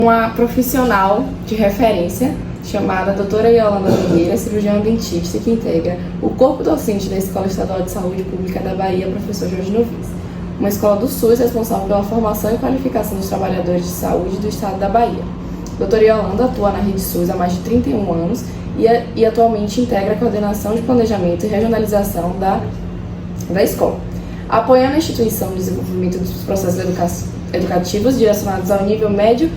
Uma profissional de referência chamada doutora Yolanda Nogueira, cirurgiã dentista, que integra o corpo docente da Escola Estadual de Saúde Pública da Bahia, professor Jorge Novis, uma escola do SUS responsável pela formação e qualificação dos trabalhadores de saúde do estado da Bahia. Doutora Yolanda atua na Rede SUS há mais de 31 anos e atualmente integra a coordenação de planejamento e regionalização da escola, apoiando a instituição no desenvolvimento dos processos educativos direcionados ao nível médio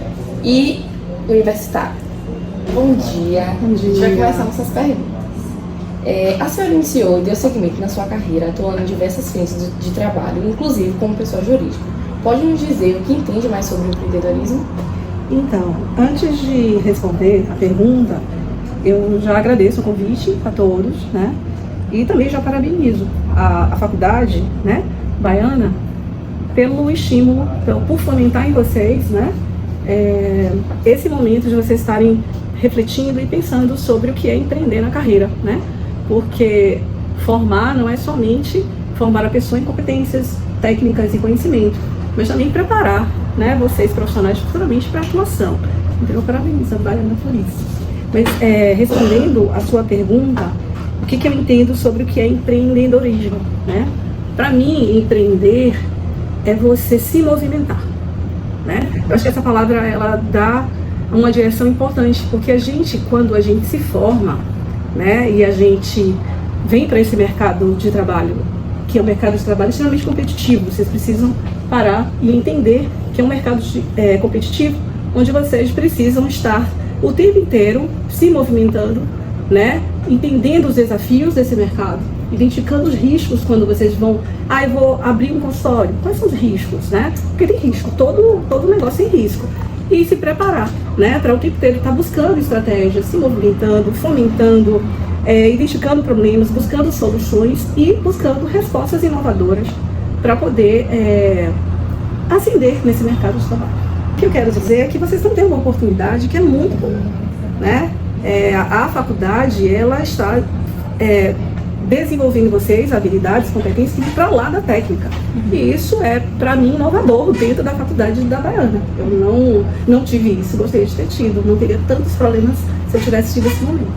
e universitário. Bom dia. Bom dia. A gente vai começar nossas perguntas. A senhora iniciou e deu seguimento na sua carreira atuando em diversas frentes de trabalho, inclusive como pessoa jurídica. Pode nos dizer o que entende mais sobre o empreendedorismo? Então, antes de responder a pergunta, eu já agradeço o convite a todos, né? E também já parabenizo a faculdade, né, baiana, pelo estímulo, por fomentar em vocês, né, esse momento de vocês estarem refletindo e pensando sobre o que é empreender na carreira, né? Porque formar não é somente formar a pessoa em competências técnicas e conhecimento, mas também preparar, né, vocês profissionais futuramente para a atuação. Então eu parabenizo a Baiana por isso. Mas respondendo a sua pergunta, o que eu entendo sobre o que é empreendedorismo, né? Para mim, empreender é você se movimentar, né? Eu acho que essa palavra ela dá uma direção importante, porque a gente, quando a gente se forma, né, e a gente vem para esse mercado de trabalho, que é um mercado de trabalho extremamente competitivo, vocês precisam parar e entender que é um mercado competitivo, onde vocês precisam estar o tempo inteiro se movimentando, né, entendendo os desafios desse mercado, identificando os riscos quando vocês vão, eu vou abrir um consultório. Quais são os riscos, né? Porque tem risco, todo negócio tem risco. E se preparar, né, para o tempo inteiro estar buscando estratégias, se movimentando, fomentando, identificando problemas, buscando soluções e buscando respostas inovadoras para poder ascender nesse mercado de trabalho. O que eu quero dizer é que vocês estão tendo uma oportunidade que é muito boa, né? A faculdade, ela está desenvolvendo em vocês habilidades, competências para lá da técnica. E isso é, para mim, inovador dentro da faculdade da Baiana. Eu não tive isso, gostaria de ter tido, não teria tantos problemas se eu tivesse tido esse momento,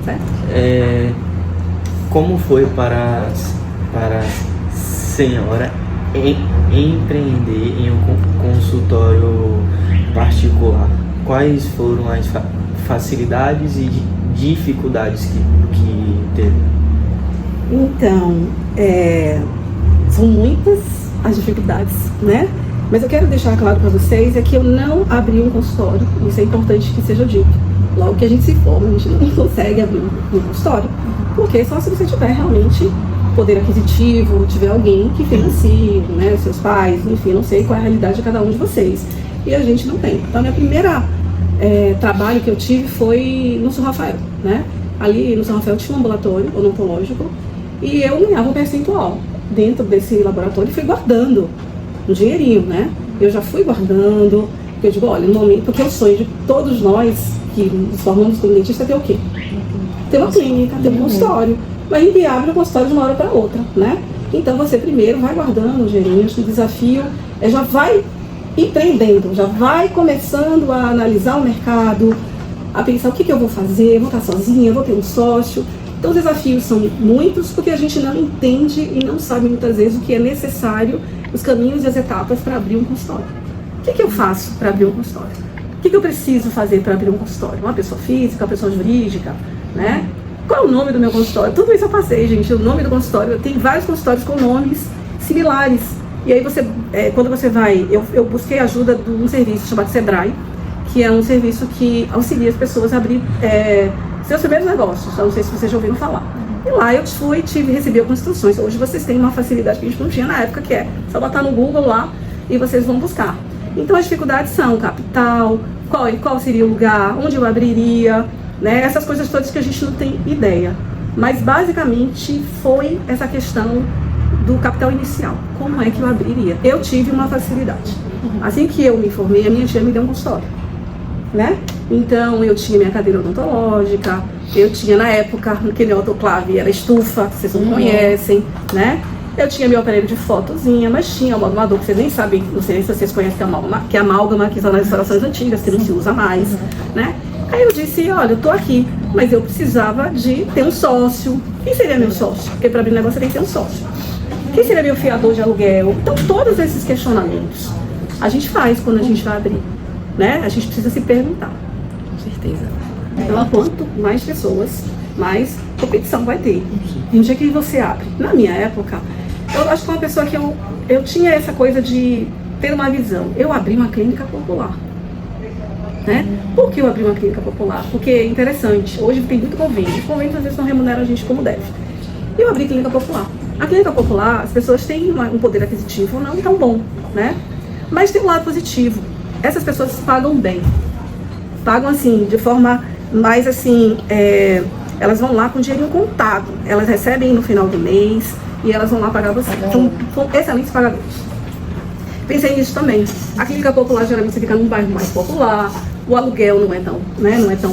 certo? Como foi para a senhora empreender em um consultório particular? Quais foram as facilidades e dificuldades que teve? Então, são muitas as dificuldades, né? Mas eu quero deixar claro para vocês que eu não abri um consultório, isso é importante que seja dito. Logo que a gente se forma, a gente não consegue abrir um consultório, porque só se você tiver realmente poder aquisitivo, tiver alguém que financie, né, seus pais, enfim, não sei qual é a realidade de cada um de vocês. E a gente não tem. Então, a minha primeira trabalho que eu tive foi no São Rafael, né? Ali no São Rafael tinha um ambulatório odontológico e eu ganhava um percentual dentro desse laboratório e fui guardando um dinheirinho, né? Eu já fui guardando, porque eu digo, olha, no momento, porque o sonho de todos nós que nos formamos como dentista é ter o quê? Ter uma clínica, ter um consultório. Mas a gente abre o consultório de uma hora para outra, né? Então você primeiro vai guardando o dinheirinho, o desafio já vai empreendendo, já vai começando a analisar o mercado, a pensar o que eu vou fazer, vou estar sozinha, vou ter um sócio. Então os desafios são muitos porque a gente não entende e não sabe muitas vezes o que é necessário, os caminhos e as etapas para abrir um consultório. O que eu faço para abrir um consultório? O que eu preciso fazer para abrir um consultório? Uma pessoa física, uma pessoa jurídica, né? Qual é o nome do meu consultório? Tudo isso eu passei, gente, o nome do consultório. Tem vários consultórios com nomes similares. E aí você, quando você vai, eu busquei ajuda de um serviço chamado Sebrae, que é um serviço que auxilia as pessoas a abrir seus primeiros negócios. Eu não sei se vocês já ouviram falar. E lá eu recebi algumas instruções. Hoje vocês têm uma facilidade que a gente não tinha na época, que é só botar no Google lá e vocês vão buscar. Então as dificuldades são capital, qual seria o lugar, onde eu abriria, né? Essas coisas todas que a gente não tem ideia. Mas basicamente foi essa questão do capital inicial. Como é que eu abriria? Eu tive uma facilidade. Assim que eu me formei, a minha tia me deu um consultório, né? Então eu tinha minha cadeira odontológica, eu tinha na época, aquele autoclave, era estufa, que vocês não conhecem, né? Eu tinha meu aparelho de fotozinha, mas tinha o modulador, que vocês nem sabem, não sei se vocês conhecem que é amálgama, que são nas instalações antigas, que não se usa mais, né? Aí eu disse, olha, eu tô aqui, mas eu precisava de ter um sócio. Quem seria meu sócio? Porque para abrir negócio você tem que ter um sócio. Quem seria meu fiador de aluguel? Então, todos esses questionamentos a gente faz quando a gente vai abrir, né? A gente precisa se perguntar. Com certeza. Então, quanto mais pessoas, mais competição vai ter. No dia que você abre. Na minha época, eu acho que uma pessoa que eu tinha essa coisa de ter uma visão. Eu abri uma clínica popular. Né? Por que eu abri uma clínica popular? Porque é interessante. Hoje tem muito convênio. Os convênios às vezes não remuneram a gente como deve. Eu abri clínica popular. A clínica popular, as pessoas têm um poder aquisitivo não tão bom, né? Mas tem um lado positivo. Essas pessoas pagam bem. Pagam assim, de forma mais assim, elas vão lá com dinheirinho contado. Elas recebem no final do mês e elas vão lá pagar você. São excelentes pagadores. Pensei nisso também. A clínica popular geralmente você fica num bairro mais popular, o aluguel não é tão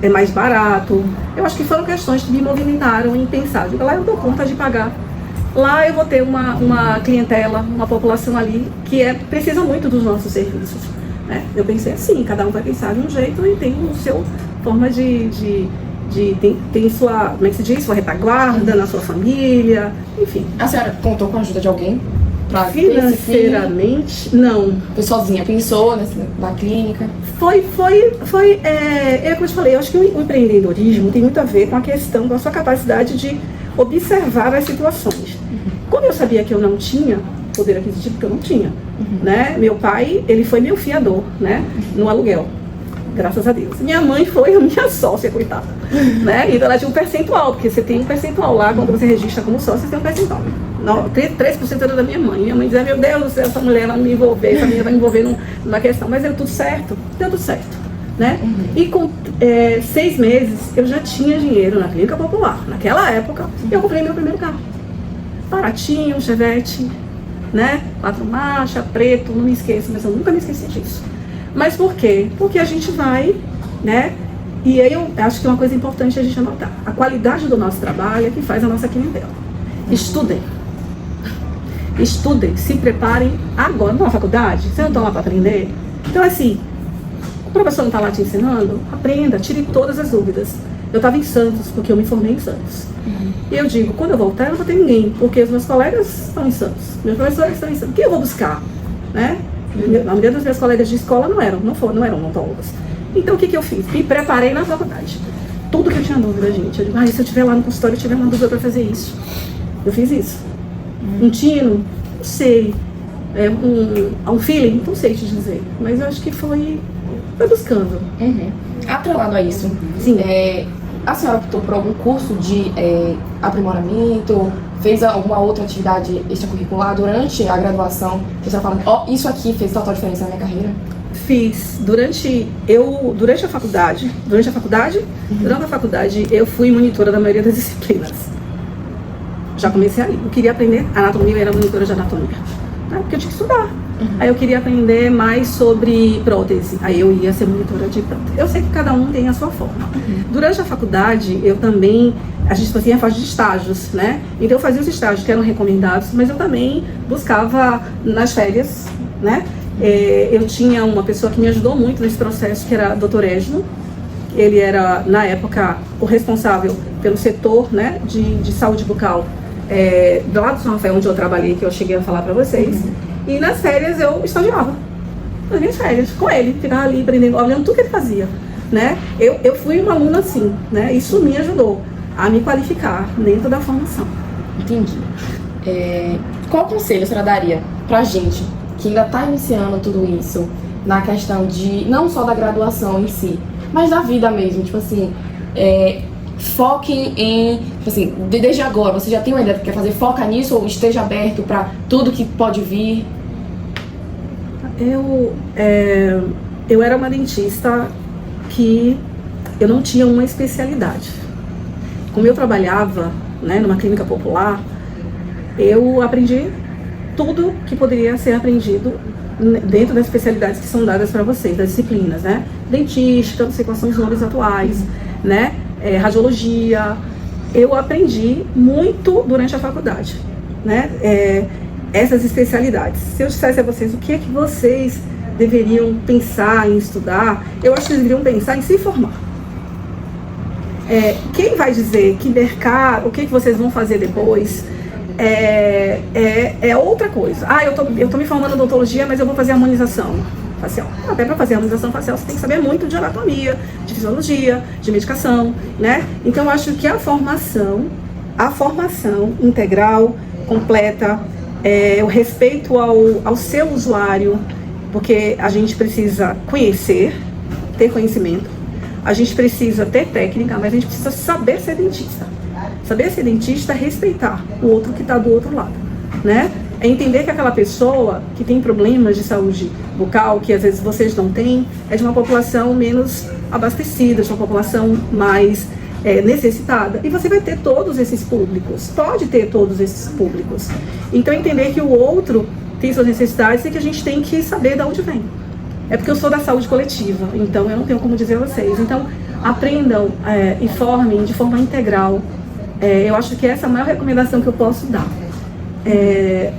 mais barato. Eu acho que foram questões que me movimentaram em pensar. Digo, lá eu dou conta de pagar. Lá eu vou ter uma clientela, uma população ali que precisa muito dos nossos serviços. Né? Eu pensei assim, cada um vai pensar de um jeito e tem o seu forma tem sua, como é que se diz, sua retaguarda na sua família, enfim. A senhora contou com a ajuda de alguém? Financeiramente, não. Foi sozinha, pensou na clínica? Foi como eu te falei, eu acho que o empreendedorismo tem muito a ver com a questão da sua capacidade de observar as situações. Como eu sabia que eu não tinha poder aquisitivo, porque eu não tinha, né? Meu pai, ele foi meu fiador, né? No aluguel, graças a Deus. Minha mãe foi a minha sócia, coitada, né? Então ela tinha um percentual, porque você tem um percentual lá, quando você registra como sócia, você tem um percentual. 3% era da minha mãe. Minha mãe dizia, meu Deus do céu, essa mulher vai me envolver, essa menina vai me envolver numa questão. Mas deu tudo certo, né? E com 6 meses, eu já tinha dinheiro na clínica popular. Naquela época, eu comprei meu primeiro carro. Baratinho, um Chevette, né? 4 marchas, preto, não me esqueço, mas eu nunca me esqueci disso. Mas por quê? Porque a gente vai, né? E aí eu acho que é uma coisa importante a gente anotar. A qualidade do nosso trabalho é que faz a nossa clientela. Estudem, se preparem agora. Na faculdade, vocês não estão lá para aprender? Então assim, o professor não está lá te ensinando? Aprenda, tire todas as dúvidas. Eu estava em Santos, porque eu me formei em Santos. E eu digo, quando eu voltar, eu não vou ter ninguém, porque os meus colegas estão em Santos, meus professores estão em Santos. O que eu vou buscar? Né? A maioria dos meus colegas de escola não eram odontólogos. Então o que eu fiz? Me preparei na faculdade. Tudo que eu tinha dúvida, gente. Eu digo, se eu estiver lá no consultório, eu tiver uma dúvida para fazer isso. Eu fiz isso. Um tino, não sei. Um feeling, não sei te dizer. Mas eu acho que foi buscando. Atrelado a isso, sim. A senhora optou por algum curso de aprimoramento? Fez alguma outra atividade extracurricular durante a graduação? Você está falando, isso aqui fez total diferença na minha carreira? Fiz. Durante a faculdade, eu fui monitora da maioria das disciplinas. Já comecei ali. Eu queria aprender anatomia, eu era monitora de anatomia. Né? Porque eu tinha que estudar. Aí eu queria aprender mais sobre prótese. Aí eu ia ser monitora de prótese. Eu sei que cada um tem a sua forma. Durante a faculdade, eu também, a gente fazia a fase de estágios, né? Então eu fazia os estágios que eram recomendados, mas eu também buscava nas férias, né? Eu tinha uma pessoa que me ajudou muito nesse processo, que era o Dr. Esno. Ele era, na época, o responsável pelo setor, né, de saúde bucal do lado do São Rafael, onde eu trabalhei, que eu cheguei a falar para vocês. E nas férias eu estagiava. Nas minhas férias, com ele. Ficava ali aprendendo, olhando tudo que ele fazia. Né? Eu fui uma aluna assim, né? Isso me ajudou a me qualificar dentro da formação. Entendi. Qual conselho a senhora daria pra gente que ainda está iniciando tudo isso, na questão de, não só da graduação em si, mas da vida mesmo, tipo assim, foquem em, tipo assim, desde agora, você já tem uma ideia do que quer fazer, foca nisso ou esteja aberto para tudo que pode vir? Eu era uma dentista que eu não tinha uma especialidade. Como eu trabalhava, né, numa clínica popular, eu aprendi tudo que poderia ser aprendido dentro das especialidades que são dadas para vocês, das disciplinas, né? Dentística, não sei quais são os nomes atuais, né? Radiologia. Eu aprendi muito durante a faculdade. né, essas especialidades. Se eu dissesse a vocês o que é que vocês deveriam pensar em estudar, eu acho que vocês deveriam pensar em se formar. Quem vai dizer que mercado, o que vocês vão fazer depois, é outra coisa. Eu tô me formando em odontologia, mas eu vou fazer harmonização facial. Até para fazer harmonização facial você tem que saber muito de anatomia, de fisiologia, de medicação, né? Então eu acho que a formação integral, completa, o respeito ao seu usuário, porque a gente precisa ter conhecimento, a gente precisa ter técnica, mas a gente precisa saber ser dentista. Saber ser dentista é respeitar o outro que está do outro lado, né? É entender que aquela pessoa que tem problemas de saúde bucal, que às vezes vocês não têm, é de uma população menos abastecida, de uma população mais necessitada. E você vai ter todos esses públicos, pode ter todos esses públicos. Então entender que o outro tem suas necessidades e que a gente tem que saber de onde vem. É porque eu sou da saúde coletiva, então eu não tenho como dizer a vocês. Então aprendam e formem de forma integral. Eu acho que essa é a maior recomendação que eu posso dar.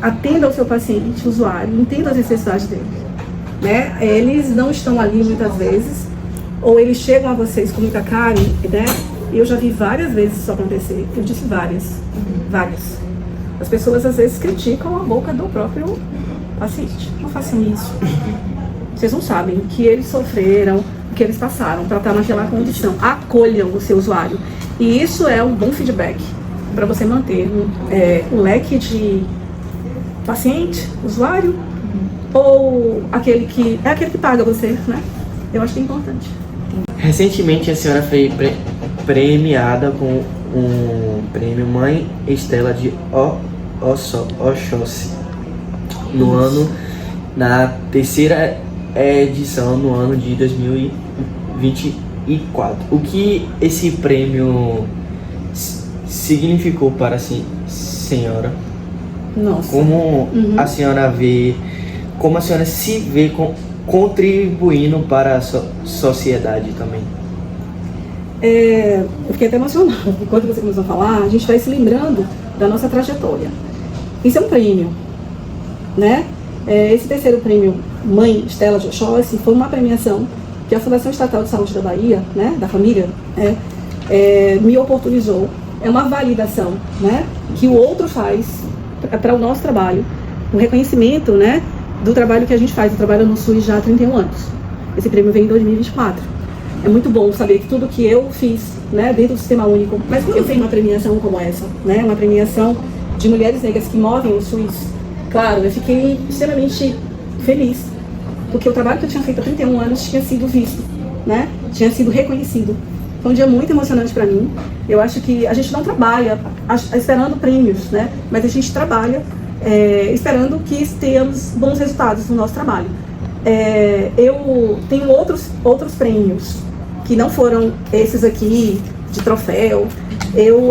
Atenda ao seu paciente, usuário, entenda as necessidades dele, né? Eles não estão ali muitas vezes, ou eles chegam a vocês com muita carne, né? Eu já vi várias vezes isso acontecer. Eu disse várias. As pessoas às vezes criticam a boca do próprio paciente. Não façam isso. Vocês não sabem o que eles sofreram, o que eles passaram para estar naquela condição. Acolham o seu usuário. E isso é um bom feedback para você manter o leque de paciente, usuário, ou aquele que paga você, né? Eu acho que é importante. Recentemente a senhora foi premiada com um prêmio Mãe Estela de Oxóssi na terceira edição no ano de 2024. O que esse prêmio significou para a senhora? Nossa. Como a senhora se vê contribuindo para a sociedade também? Eu fiquei até emocionada. Enquanto você começou a falar, a gente vai se lembrando da nossa trajetória. Isso é um prêmio, né? Esse terceiro prêmio Mãe Estela de Oxóssi foi uma premiação que a Fundação Estatal de Saúde da Bahia, né, da família, me oportunizou. É uma validação, né, que o outro faz para o nosso trabalho, o reconhecimento, né, do trabalho que a gente faz. Eu trabalho no SUS já há 31 anos. Esse prêmio vem em 2024. É muito bom saber que tudo que eu fiz, né, dentro do Sistema Único, mas quando eu tenho uma premiação como essa, né, uma premiação de mulheres negras que movem o SUS, claro, eu fiquei extremamente feliz, porque o trabalho que eu tinha feito há 31 anos tinha sido visto, né, tinha sido reconhecido. Foi um dia muito emocionante para mim. Eu acho que a gente não trabalha esperando prêmios, né, mas a gente trabalha esperando que tenhamos bons resultados no nosso trabalho. Eu tenho outros prêmios que não foram esses aqui de troféu.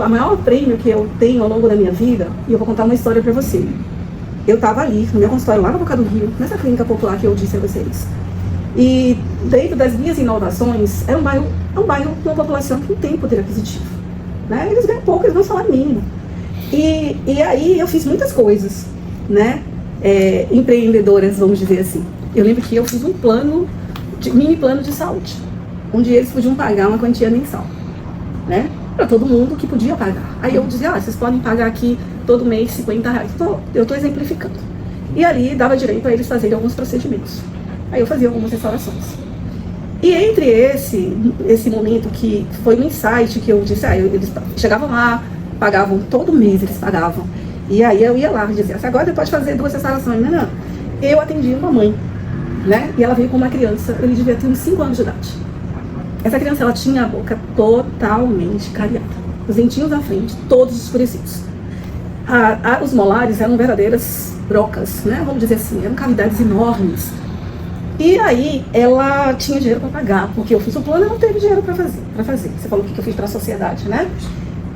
A maior prêmio que eu tenho ao longo da minha vida, e eu vou contar uma história para você. Eu estava ali no meu consultório lá na Boca do Rio, nessa clínica popular que eu disse a vocês. E dentro das minhas inovações, é um bairro com uma população que não tem poder aquisitivo, né? Eles ganham pouco, eles não salário mínimo. E aí eu fiz muitas coisas, né? Empreendedoras, vamos dizer assim. Eu lembro que eu fiz um mini plano de saúde, onde eles podiam pagar uma quantia mensal, né? Para todo mundo que podia pagar. Aí eu dizia, vocês podem pagar aqui todo mês R$50. Eu estou exemplificando. E ali dava direito a eles fazerem alguns procedimentos. Aí eu fazia algumas restaurações. E entre esse momento que foi um insight que eu disse, eles chegavam lá, pagavam todo mês, eles pagavam. E aí eu ia lá e dizia, agora você pode fazer 2 restaurações. Não. Eu atendi uma mãe, né? E ela veio com uma criança, ele devia ter uns 5 anos de idade. Essa criança, ela tinha a boca totalmente cariada. Os dentinhos da frente, todos escurecidos. Os molares eram verdadeiras brocas, né? Vamos dizer assim, eram cavidades enormes. E aí, ela tinha dinheiro para pagar, porque eu fiz o plano e não teve dinheiro para fazer. Você falou o que eu fiz para a sociedade, né?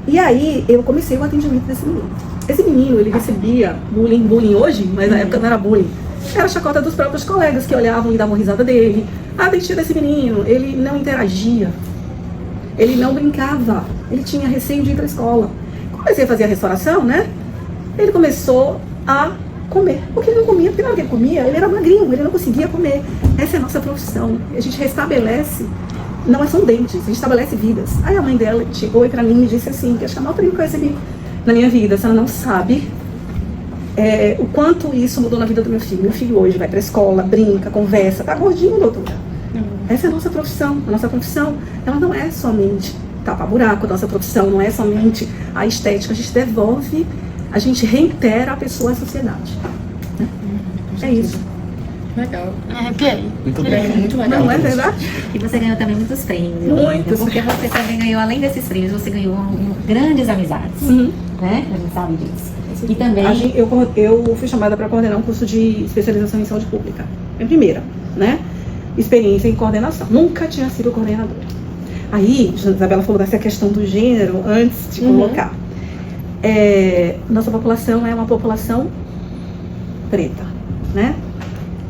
E aí, eu comecei o atendimento desse menino. Esse menino, ele recebia bullying hoje, mas na época não era bullying. Era chacota dos próprios colegas que olhavam e davam risada dele. Dentinho desse menino, ele não interagia, ele não brincava, ele tinha receio de ir para a escola. Comecei a fazer a restauração, né? Ele começou a comer, porque ele não comia, porque na hora que ele comia, ele era magrinho, ele não conseguia comer. Essa é a nossa profissão. A gente restabelece, não são dentes, a gente estabelece vidas. Aí a mãe dela chegou pra mim e disse assim, que acho que é a maior prêmio que eu recebi na minha vida, se ela não sabe o quanto isso mudou na vida do meu filho. Meu filho hoje vai pra escola, brinca, conversa, tá gordinho, doutora. Essa é a nossa profissão. A nossa profissão, ela não é somente tapar buraco, a nossa profissão não é somente a estética, a gente devolve, a gente reitera a pessoa à sociedade. É isso. Legal. Arrepiei. Muito É bem. muito legal. Não é verdade? E você ganhou também muitos prêmios. Muitos. Porque você também ganhou, além desses prêmios, você ganhou grandes amizades. Uhum. Né? A gente sabe disso. E também... Eu fui chamada para coordenar um curso de especialização em saúde pública. Minha primeira, né? Experiência em coordenação. Nunca tinha sido coordenadora. Aí, a Isabela falou dessa questão do gênero antes de colocar. Nossa população é uma população preta, né?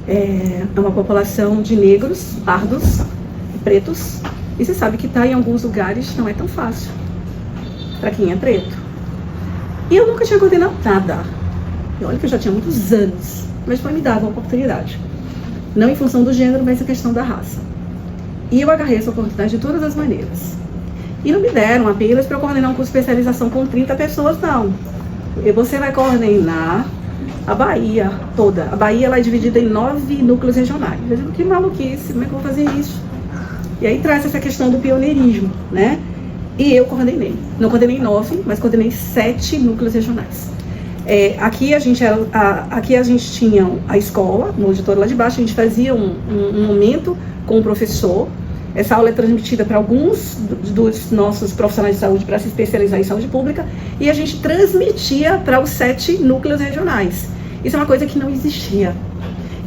É uma população de negros, pardos, pretos. E você sabe que estar em alguns lugares não é tão fácil para quem é preto. E eu nunca tinha coordenado nada. E olha que eu já tinha muitos anos, mas foi me dada uma oportunidade. Não em função do gênero, mas em questão da raça. E eu agarrei essa oportunidade de todas as maneiras. E não me deram apenas para coordenar um curso de especialização com 30 pessoas, não. E você vai coordenar a Bahia toda. A Bahia ela é dividida em 9 núcleos regionais. Eu digo, que maluquice, como é que eu vou fazer isso? E aí traz essa questão do pioneirismo, né? E eu coordenei. Não coordenei 9, mas coordenei 7 núcleos regionais. Aqui a gente tinha a escola, no auditório lá de baixo, a gente fazia um momento com o professor. Essa aula é transmitida para alguns dos nossos profissionais de saúde para se especializar em saúde pública e a gente transmitia para os 7 núcleos regionais. Isso é uma coisa que não existia.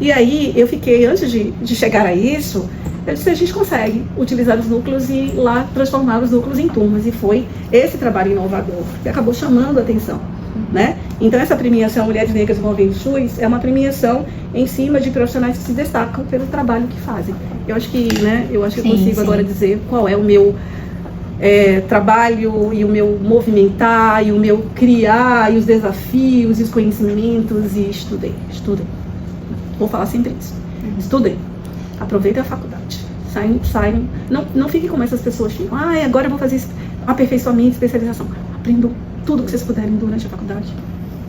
E aí eu fiquei, antes de chegar a isso, eu disse, a gente consegue utilizar os núcleos e lá transformar os núcleos em turmas. E foi esse trabalho inovador que acabou chamando a atenção, né? Então essa premiação Mulheres Negras Movendo SUS é uma premiação em cima de profissionais que se destacam pelo trabalho que fazem. Eu acho que, né, eu consigo agora dizer qual é o meu trabalho e o meu movimentar e o meu criar e os desafios e os conhecimentos e estudei. Vou falar sempre isso. Estudei. Aproveitem a faculdade. Saiam. Não fiquem como essas pessoas ficam. Agora eu vou fazer aperfeiçoamento, especialização. Aprendam tudo que vocês puderem durante a faculdade.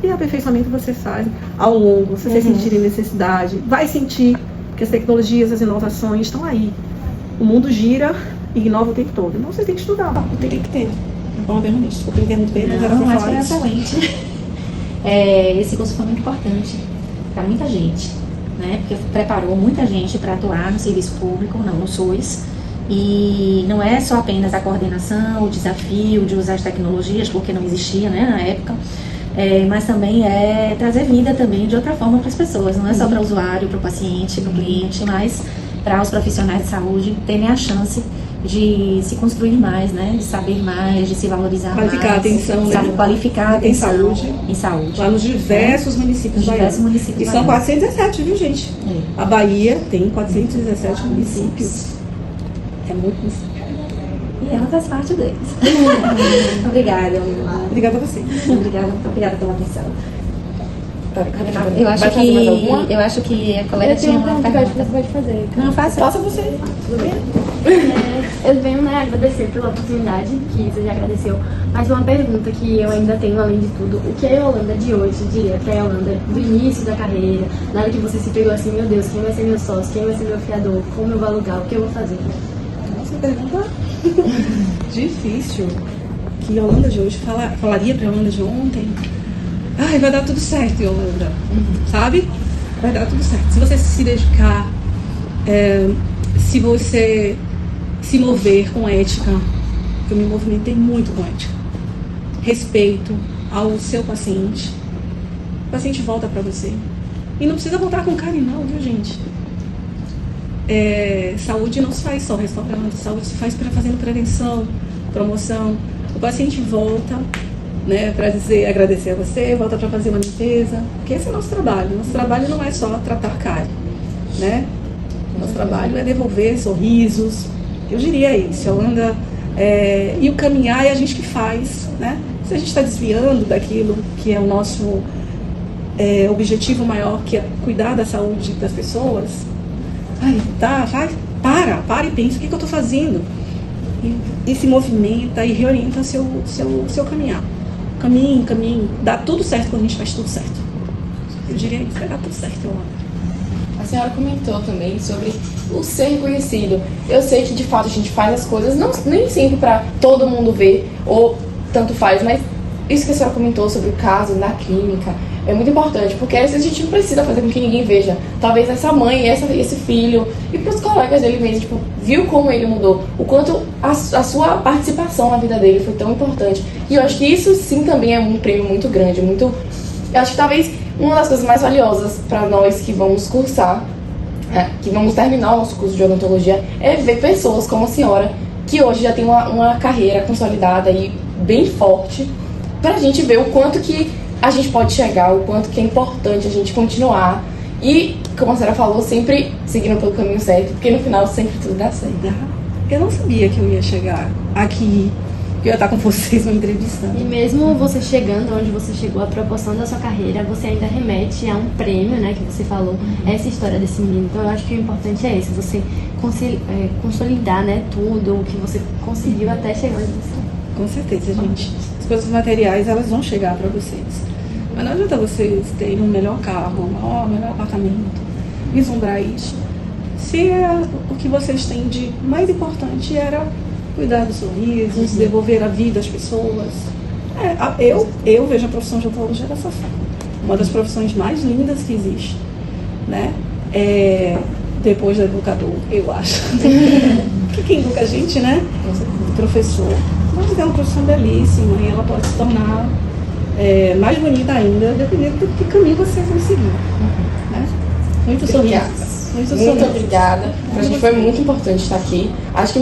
E aperfeiçoamento vocês fazem ao longo, se vocês sentirem necessidade. Vai sentir que as tecnologias, as inovações estão aí. O mundo gira e inova o tempo todo. Então vocês têm que estudar. Tem que ter. Vamos ver nisso. Eu entendi muito bem, mas era pra falar isso. Excelente. Esse curso foi muito importante para muita gente, né? Porque preparou muita gente para atuar no serviço público, no SUS. E não é só apenas a coordenação, o desafio de usar as tecnologias, porque não existia, né, na época, mas também é trazer vida também de outra forma para as pessoas. Não é só para o usuário, para o paciente, para o cliente, mas para os profissionais de saúde terem a chance de se construir mais, né, de saber mais, de se valorizar qualificar mais. A atenção, sabe, né? Qualificar a atenção Em saúde. Lá nos diversos municípios municípios. E são 417, viu, gente? A Bahia tem 417 municípios. É muito município. E ela faz parte deles. Obrigada. Obrigada a você. Obrigada pela atenção. Eu acho que a colega tinha uma pergunta. Você pode fazer. Não, faça. Faça você. Eu venho, agradecer pela oportunidade, que você já agradeceu, mas uma pergunta que eu ainda tenho, além de tudo: o que é a Yolanda de hoje diria para a Yolanda do início da carreira, na hora que você se pegou assim, meu Deus, quem vai ser meu sócio, quem vai ser meu fiador, como eu vou alugar, o que eu vou fazer? Nossa, pergunta difícil. Que Yolanda de hoje falaria para Yolanda de ontem? Vai dar tudo certo, Yolanda. Sabe? Vai dar tudo certo. Se você se dedicar, se você se mover com ética, eu me movimentei muito com ética, respeito ao seu paciente, o paciente volta para você. E não precisa voltar com carinho não, viu, gente? Saúde não se faz só restaurante, saúde se faz fazendo prevenção, promoção. O paciente volta, né, para agradecer a você, volta para fazer uma limpeza, porque esse é o nosso trabalho. Nosso trabalho não é só tratar cárie, né? Nosso trabalho é devolver sorrisos. Eu diria isso, Yolanda, e o caminhar é a gente que faz, né? Se a gente está desviando daquilo que é o nosso objetivo maior, que é cuidar da saúde das pessoas, para e pensa, o que eu estou fazendo? E se movimenta e reorienta seu caminhar. Caminhe, dá tudo certo quando a gente faz tudo certo. Eu diria isso, vai dar tudo certo, Yolanda. A senhora comentou também sobre o ser reconhecido. Eu sei que de fato a gente faz as coisas nem sempre para todo mundo ver, ou tanto faz, mas isso que a senhora comentou sobre o caso na clínica é muito importante, porque às vezes a gente não precisa fazer com que ninguém veja. Talvez essa mãe, esse filho, e para os colegas dele mesmo, tipo, viu como ele mudou, o quanto a sua participação na vida dele foi tão importante. E eu acho que isso sim também é um prêmio muito grande, eu acho que talvez uma das coisas mais valiosas para nós que vamos cursar, que vamos terminar o nosso curso de odontologia, é ver pessoas como a senhora, que hoje já tem uma carreira consolidada e bem forte, para a gente ver o quanto que a gente pode chegar, o quanto que é importante a gente continuar e, como a senhora falou, sempre seguindo pelo caminho certo, porque no final sempre tudo dá certo. Eu não sabia que eu ia chegar aqui, que eu ia estar com vocês me entrevistando. E mesmo você chegando onde você chegou, a proporção da sua carreira, você ainda remete a um prêmio, né, que você falou, essa história desse menino. Então eu acho que o importante é esse, você consolidar, né, tudo o que você conseguiu até chegar onde você está. Com certeza, gente. As coisas materiais, elas vão chegar para vocês. Mas não adianta vocês terem um melhor carro, um melhor apartamento, vislumbrar isso, se o que vocês têm de mais importante era cuidar dos sorrisos, devolver a vida às pessoas. Eu vejo a profissão de odontologia dessa forma. Uma das profissões mais lindas que existe, né? Depois do educador, eu acho. Que quem educa a gente, né? O professor. Mas é uma profissão belíssima e ela pode se tornar mais bonita ainda, dependendo do que caminho vocês vão seguir. Né? Muito sorrisos. Muito obrigada. Pra gente foi muito importante estar aqui. Acho que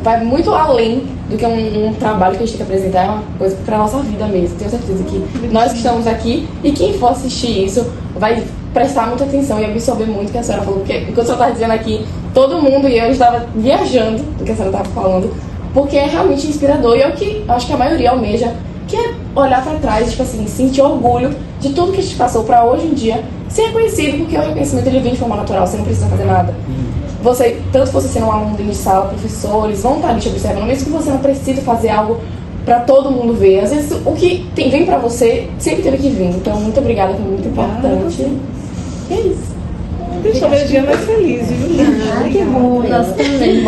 vai muito além do que um trabalho que a gente tem que apresentar, é uma coisa para nossa vida mesmo. Tenho certeza que nós que estamos aqui e quem for assistir isso vai prestar muita atenção e absorver muito o que a senhora falou, porque enquanto a senhora estava dizendo aqui, todo mundo e eu estava viajando do que a senhora estava falando, porque é realmente inspirador e é o que eu acho que a maioria almeja, que é olhar para trás, tipo assim, sentir orgulho de tudo que a gente passou para hoje em dia ser reconhecido, porque o reconhecimento ele vem de forma natural, você não precisa fazer nada. Tanto você sendo um aluno de sala, professores vão estar ali te observando, mesmo que você não precise fazer algo para todo mundo ver. Às vezes o que vem para você sempre teve que vir. Então, muito obrigada, foi muito importante. E é isso. Deixa eu ver o dia mais feliz, viu? Que bom. Nós também.